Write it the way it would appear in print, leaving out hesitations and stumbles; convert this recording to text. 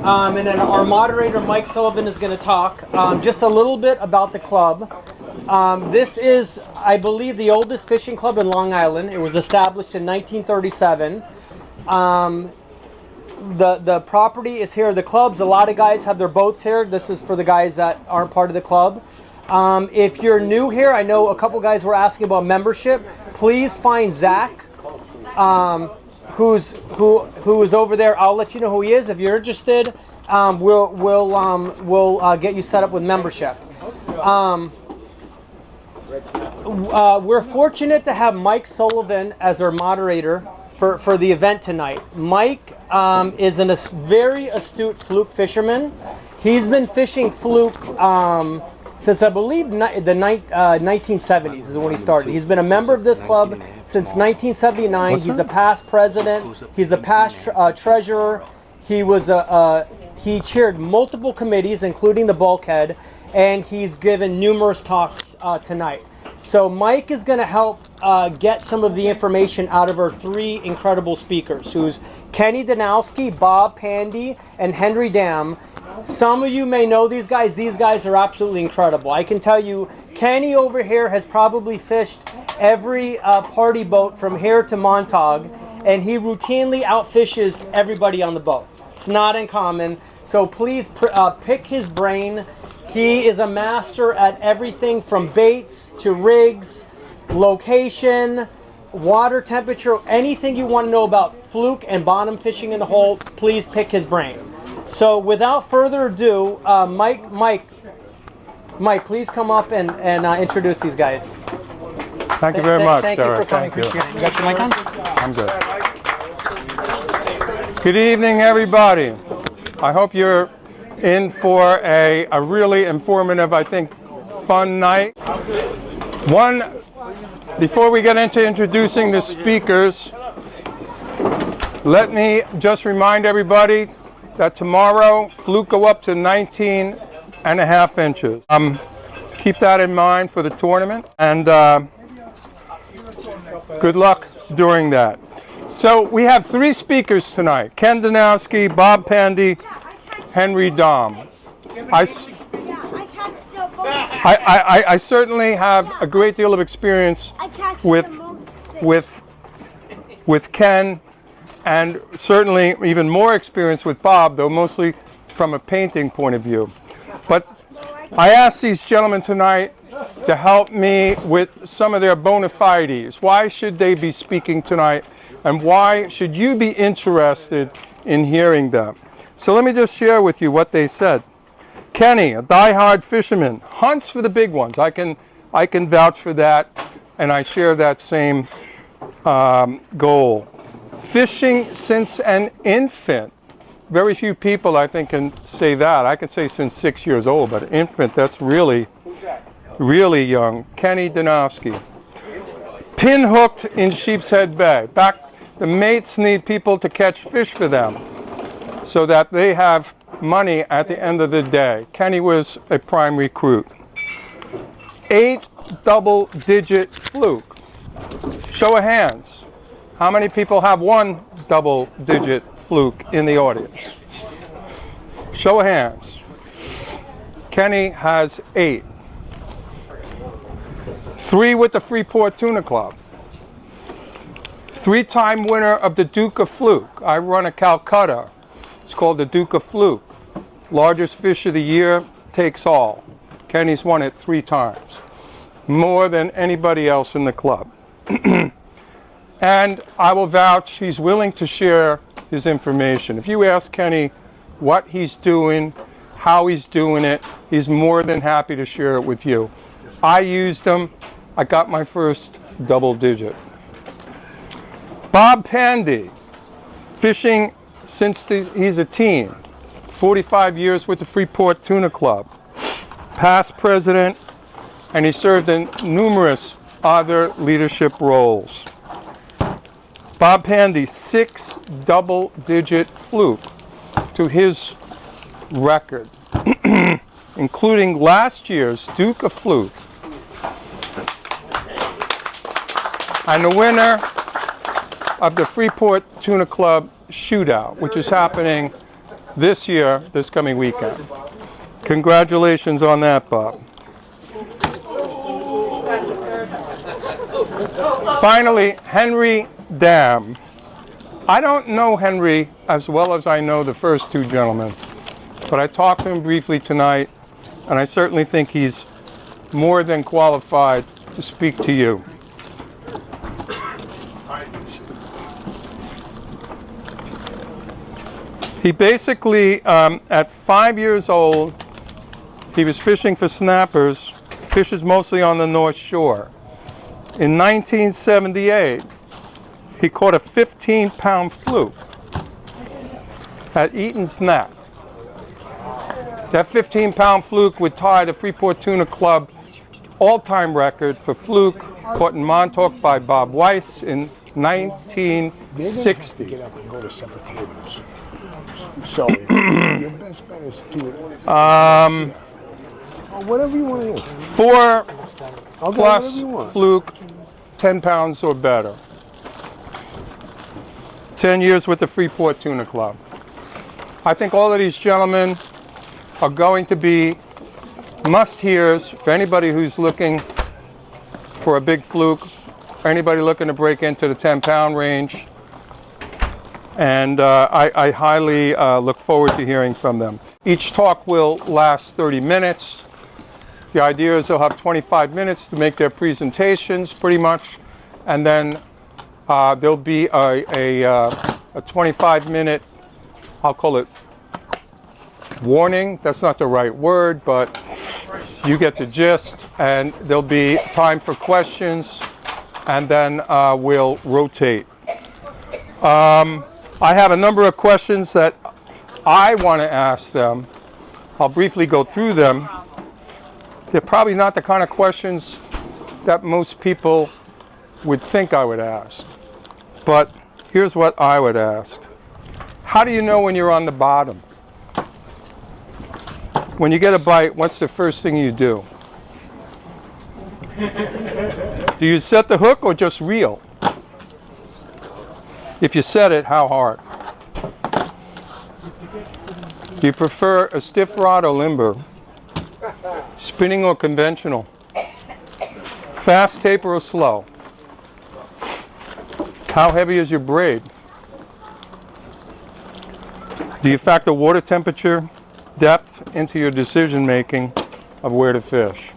and then our moderator, Mike Sullivan, is going to talk just a little bit about the club. This is, I believe, the oldest fishing club in Long Island. It was established in 1937. The property is here, the clubs. A lot of guys have their boats here. This is for the guys that aren't part of the club. If you're new here, I know a couple guys were asking about membership. Please find Zach, who is over there. I'll let you know who he is. If you're interested, we'll get you set up with membership. We're fortunate to have Mike Sullivan as our moderator for the event tonight. Mike is a very astute fluke fisherman. He's been fishing fluke since I believe the 1970s is when he started. He's been a member of this club since 1979. He's a past president. He's a past treasurer. He chaired multiple committees, including the bulkhead, and he's given numerous talks tonight. So Mike is going to help get some of the information out of our three incredible speakers, who's Kenny Danowski, Bob Pandy, and Henry Dam. Some of you may know these guys. These guys are absolutely incredible. I can tell you, Kenny over here has probably fished every party boat from here to Montauk, and he routinely outfishes everybody on the boat. It's not uncommon. So please pick his brain. He is a master at everything from baits to rigs, location, water temperature, anything you want to know about fluke and bottom fishing in the hole, please pick his brain. So without further ado, Mike, please come up and introduce these guys. Thank you very much, Thank you for coming. Thank you. You got your mic on? I'm good. Good evening, everybody. I hope you're in for a really informative, I think, fun night. Before we get into introducing the speakers, let me just remind everybody that tomorrow Fluke go up to 19.5 inches. Keep that in mind for the tournament, and good luck during that. So we have three speakers tonight: Ken Danowski, Bob Pandy, Henry Dom. I certainly have a great deal of experience with Ken, and certainly even more experience with Bob, though mostly from a painting point of view. But I asked these gentlemen tonight to help me with some of their bona fides. Why should they be speaking tonight, and why should you be interested in hearing them? So let me just share with you what they said. Kenny, a die-hard fisherman, hunts for the big ones. I can vouch for that, and I share that same goal. Fishing since an infant. Very few people, I think, can say that. I can say since 6 years old, but infant, that's really, really young. Kenny Danowski. Pin hooked in Sheepshead Bay. The mates need people to catch fish for them so that they have money at the end of the day. Kenny was a prime recruit. 8 double-digit fluke. Show of hands. How many people have 1 double-digit fluke in the audience? Show of hands. Kenny has 8. 3 with the Freeport Tuna Club. 3-time winner of the Duke of Fluke. I run a Calcutta. It's called the Duke of Fluke. Largest fish of the year, takes all. Kenny's won it 3 times. More than anybody else in the club. And I will vouch, he's willing to share his information. If you ask Kenny what he's doing, how he's doing it, he's more than happy to share it with you. I used him. I got my first double digit. Bob Pandy, fishing since he's a teen. 45 years with the Freeport Tuna Club. Past president, and he served in numerous other leadership roles. Bob Pandy, 6 double-digit fluke to his record, including last year's Duke of Fluke. And the winner of the Freeport Tuna Club Shootout, which is happening this year, this coming weekend. Congratulations on that, Bob. Finally, Henry Dam. I don't know Henry as well as I know the first two gentlemen, but I talked to him briefly tonight, and I certainly think he's more than qualified to speak to you. He basically, at 5 years old, he was fishing for snappers, fishes mostly on the North Shore. In 1978, he caught a 15-pound fluke at Eaton's Neck. That 15-pound fluke would tie the Freeport Tuna Club all-time record for fluke caught in Montauk by Bob Weiss in 1960. Get up and go to separate tables. So your best bet is to do it. Or whatever you want to do. 4 I'll get plus whatever you want. fluke, 10 pounds or better. 10 years with the Freeport Tuna Club. I think all of these gentlemen are going to be must-hears for anybody who's looking for a big fluke, or anybody looking to break into the 10-pound range. And I highly look forward to hearing from them. Each talk will last 30 minutes. The idea is they'll have 25 minutes to make their presentations, pretty much, and then there'll be a 25-minute, I'll call it warning. That's not the right word, but you get the gist. And there'll be time for questions, and then we'll rotate. I have a number of questions that I want to ask them. I'll briefly go through them. They're probably not the kind of questions that most people would think I would ask. But here's what I would ask. How do you know when you're on the bottom? When you get a bite, what's the first thing you do? Do you set the hook or just reel? If you set it, how hard? Do you prefer a stiff rod or limber? Spinning or conventional? Fast taper or slow? How heavy is your braid? Do you factor water temperature, depth into your decision making of where to fish?